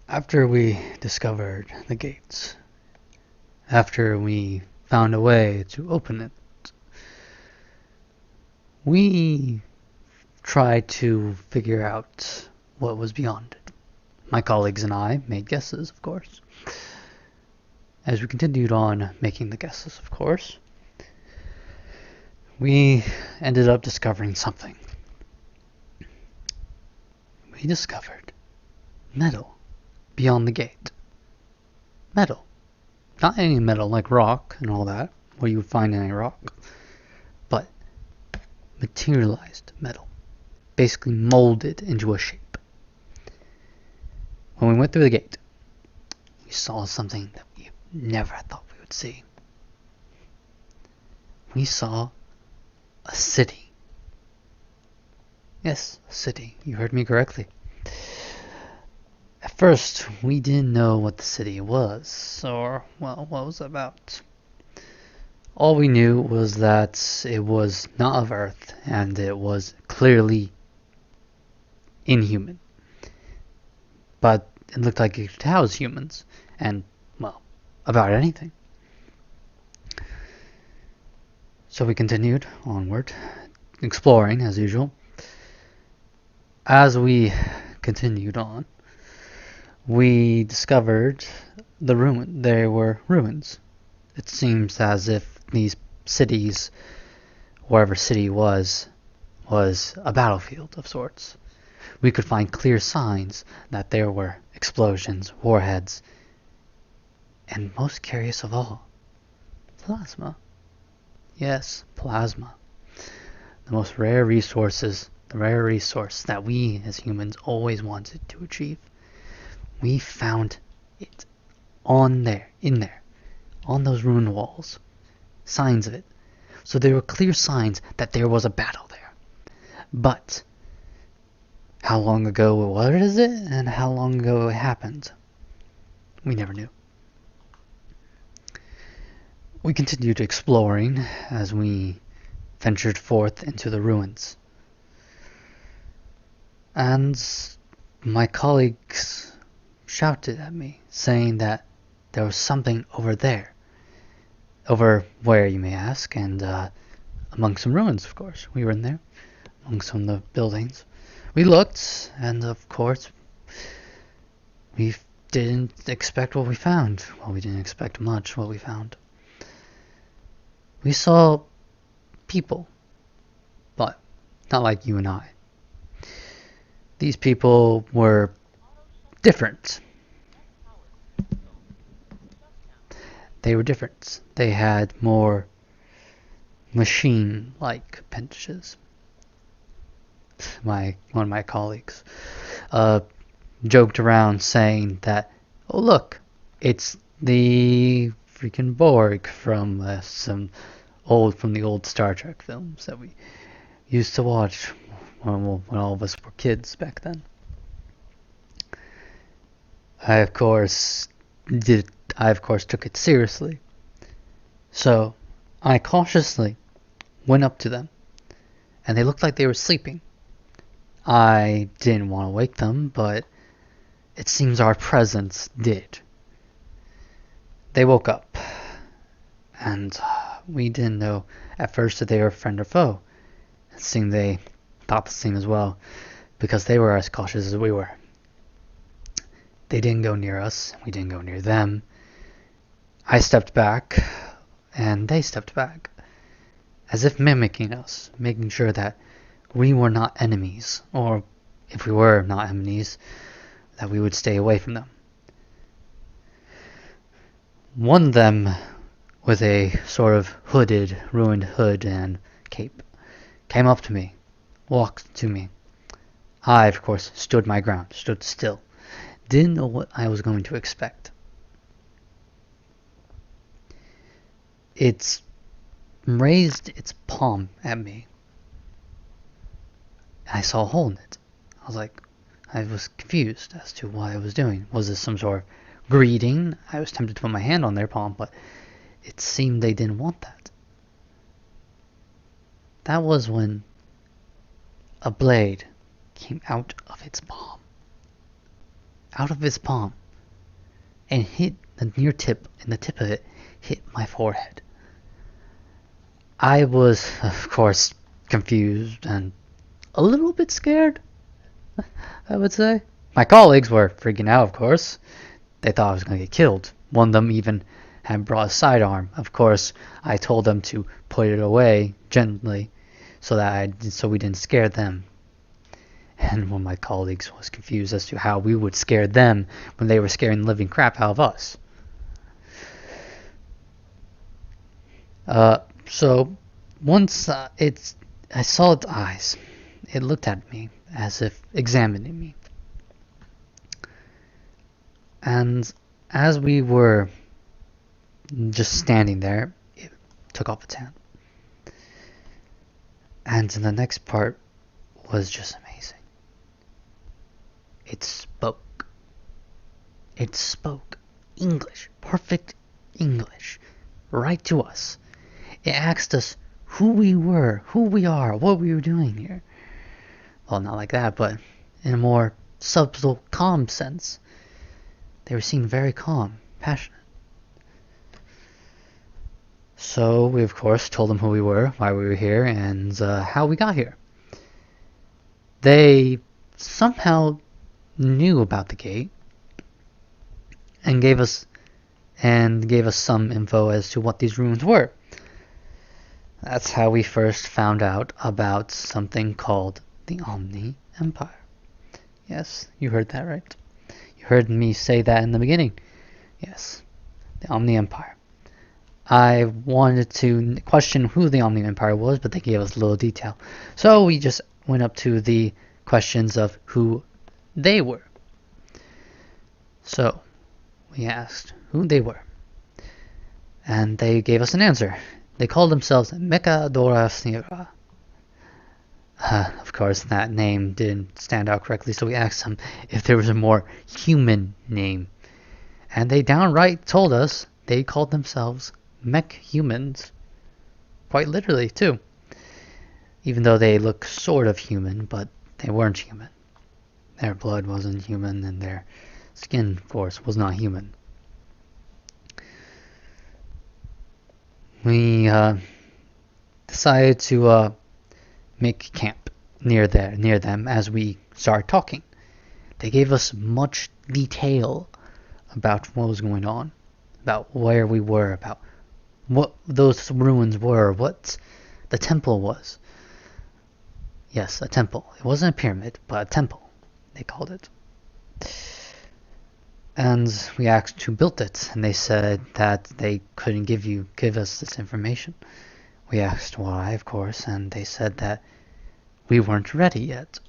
After we discovered the gates, after we found a way to open it, we tried to figure out what was beyond it. My colleagues and I made guesses, of course. As we continued on making the guesses, of course, we ended up discovering something. We discovered metal beyond the gate. Metal. Not any metal like rock and all that, where you would find any rock, but materialized metal. Basically molded into a shape. When we went through the gate, we saw something that we never thought we would see. We saw a city. Yes, a city. You heard me correctly. At first, we didn't know what the city was, or, well, what it was about. All we knew was that it was not of Earth, and it was clearly inhuman. But it looked like it could house humans, and, well, about anything. So we continued onward, exploring as usual. As we continued on, we discovered there were ruins. It seems as if these cities, wherever city was a battlefield of sorts. We could find clear signs that there were explosions, warheads, and most curious of all, plasma. Yes, plasma. The most rare resources, the rare resource that we as humans always wanted to achieve. We found it on those ruined walls. Signs of it. So there were clear signs that there was a battle there. But how long ago was it, and how long ago it happened? We never knew. We continued exploring as we ventured forth into the ruins. And my colleagues shouted at me, saying that there was something over there. Over where, you may ask, and among some ruins, of course. We were in there, among some of the buildings. We looked, and of course, we didn't expect what we found. Well, we didn't expect much what we found. We saw people, but not like you and I. These people were different. They were different. They had more machine-like appendages. One of my colleagues joked around saying that, "Oh look, it's the freaking Borg from from the old Star Trek films that we used to watch when all of us were kids back then." I of course took it seriously. So I cautiously went up to them, and they looked like they were sleeping. I didn't want to wake them, but it seems our presence did. They woke up, and we didn't know at first if they were friend or foe. It seemed they thought the same as well, because they were as cautious as we were. They didn't go near us, we didn't go near them. I stepped back, and they stepped back, as if mimicking us, making sure that we were not enemies, or if we were not enemies, that we would stay away from them. One of them, with a sort of ruined hood and cape, came up to me, walked to me. I, of course, stood my ground, stood still. Didn't know what I was going to expect. It raised its palm at me. I saw a hole in it. I was confused as to what I was doing. Was this some sort of greeting? I was tempted to put my hand on their palm, but it seemed they didn't want that. That was when a blade came out of its palm. out of his palm and hit the near tip, and the tip of it hit my forehead. I was, of course, confused and a little bit scared, I would say. My colleagues were freaking out, of course. They thought I was going to get killed. One of them even had brought a sidearm. Of course, I told them to put it away gently so we didn't scare them. And one of my colleagues was confused as to how we would scare them when they were scaring the living crap out of us. So once I saw its eyes. It looked at me as if examining me. And as we were just standing there, it took off its hand. And the next part was just amazing. It spoke. It spoke English, perfect English, right to us. It asked us who we were, who we are, what we were doing here. Well, not like that, but in a more subtle, calm sense. They were seen very calm, passionate. So we, of course, told them who we were, why we were here, and how we got here. They somehow knew about the gate and gave us some info as to what these ruins were. That's how we first found out about something called the Omni Empire. Yes, you heard that right. You heard me say that in the beginning. Yes, the Omni Empire. I wanted to question who the Omni Empire was, but they gave us a little detail. So we just went up to the questions of who they were. So we asked who they were. And they gave us an answer. They called themselves Mecha Dorasnira. Of course, that name didn't stand out correctly, so we asked them if there was a more human name. And they downright told us they called themselves mech humans. Quite literally, too. Even though they look sort of human, but they weren't human. Their blood wasn't human, and their skin, of course, was not human. We decided to make camp near them as we started talking. They gave us much detail about what was going on, about where we were, about what those ruins were, what the temple was. Yes, a temple. It wasn't a pyramid, but a temple, they called it. And we asked who built it, and they said that they couldn't give us this information. We asked why, of course, and they said that we weren't ready yet.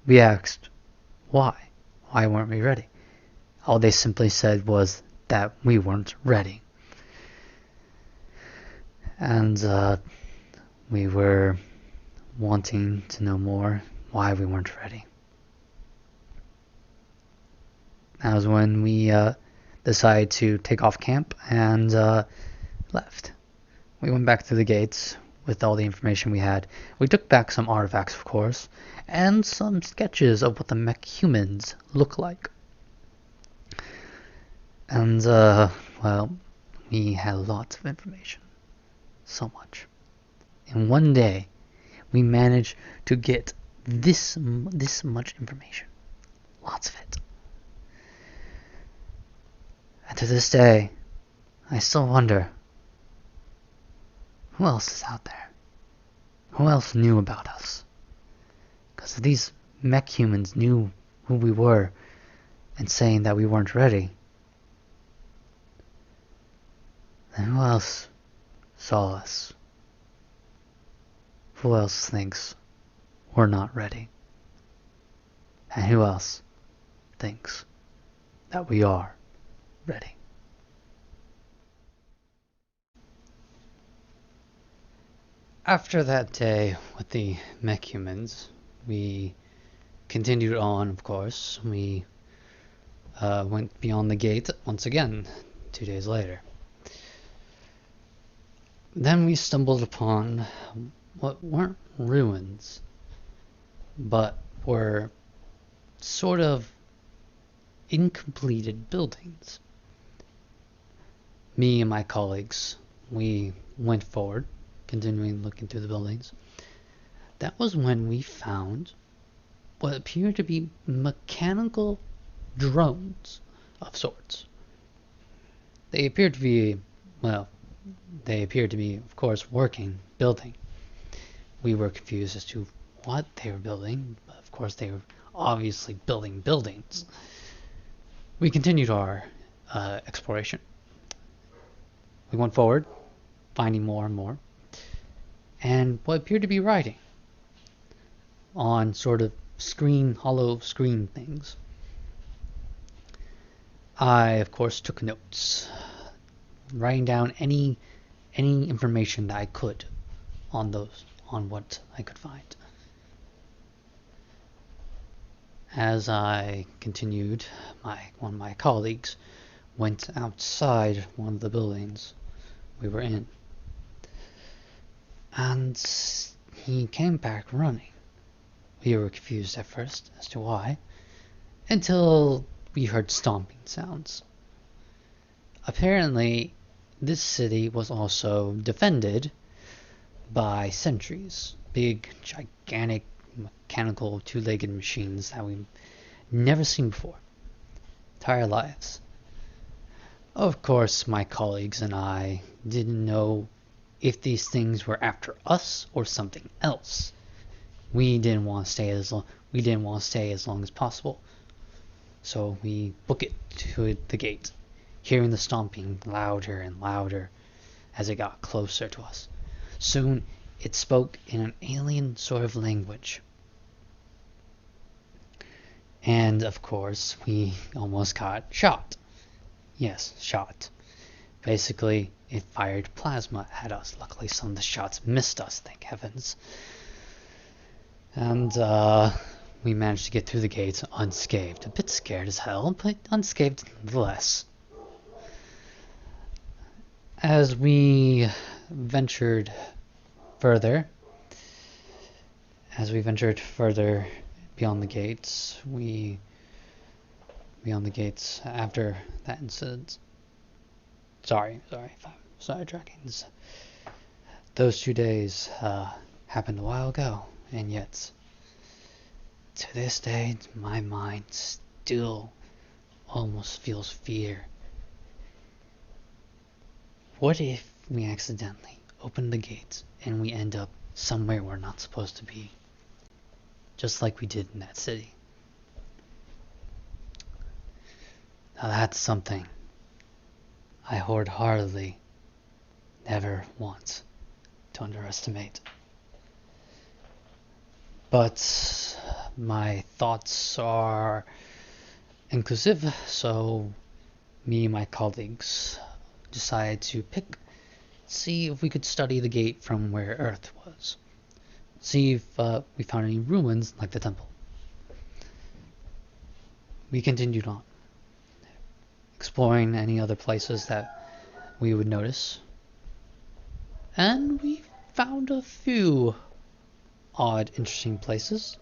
We asked why. Why weren't we ready? All they simply said was that we weren't ready. And we were wanting to know more why we weren't ready. That was when we decided to take off camp and left. We went back to the gates with all the information we had. We took back some artifacts, of course, and some sketches of what the mech humans look like. And, well, we had lots of information. So much. In one day, we managed to get this much information. Lots of it. And to this day, I still wonder, who else is out there? Who else knew about us? Because if these mech humans knew who we were and saying that we weren't ready, then who else saw us? Who else thinks we're not ready? And who else thinks that we are ready? After that day with the mech humans, we continued on, of course. We went beyond the gate once again, 2 days later. Then we stumbled upon what weren't ruins, but were sort of incompleted buildings. Me and my colleagues, we went forward, continuing looking through the buildings. That was when we found what appeared to be mechanical drones of sorts. They appeared to be, of course, working, building. We were confused as to what they were building, but of course they were obviously building buildings. We continued our exploration. We went forward, finding more and more, and what appeared to be writing on sort of hollow screen things. I, of course, took notes, writing down any information that I could on what I could find. As I continued, one of my colleagues went outside one of the buildings we were in, and he came back running. We were confused at first as to why, until we heard stomping sounds. Apparently, this city was also defended by sentries, big, gigantic, mechanical, two-legged machines that we've never seen before, entire lives. Of course, my colleagues and I didn't know if these things were after us or something else. We didn't want to stay as long as possible. So we book it to the gate, hearing the stomping louder and louder as it got closer to us. Soon it spoke in an alien sort of language. And of course, we almost got shot. Yes, shot. Basically, it fired plasma at us. Luckily, some of the shots missed us, thank heavens. And we managed to get through the gates unscathed. A bit scared as hell, but unscathed nonetheless. As we ventured further beyond the gates, after that incident. Sorry if I'm sidetracking. Those 2 days happened a while ago, and yet to this day my mind still almost feels fear. What if we accidentally open the gates and we end up somewhere we're not supposed to be? Just like we did in that city. Now that's something I wholeheartedly never want to underestimate. But my thoughts are inclusive, so me and my colleagues decided to see if we could study the gate from where Earth was. See if we found any ruins like the temple. We continued on, exploring any other places that we would notice. And we found a few odd, interesting places.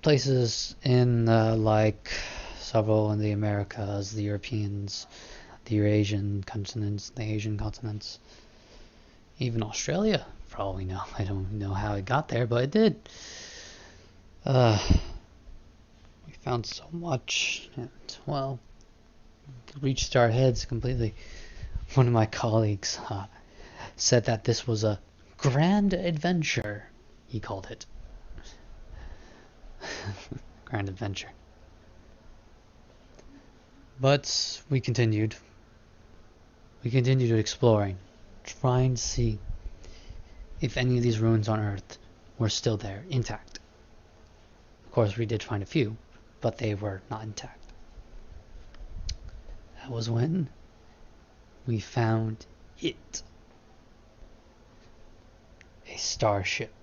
Places in like several in the Americas, the Europeans, the Eurasian continents, the Asian continents, even Australia, for all we know. I don't know how it got there, but it did. We found so much, and well, it reached our heads completely. One of my colleagues said that this was a grand adventure, he called it. Grand adventure. But we continued exploring, trying to see if any of these ruins on Earth were still there, intact. Of course, we did find a few, but they were not intact. That was when we found it. A starship.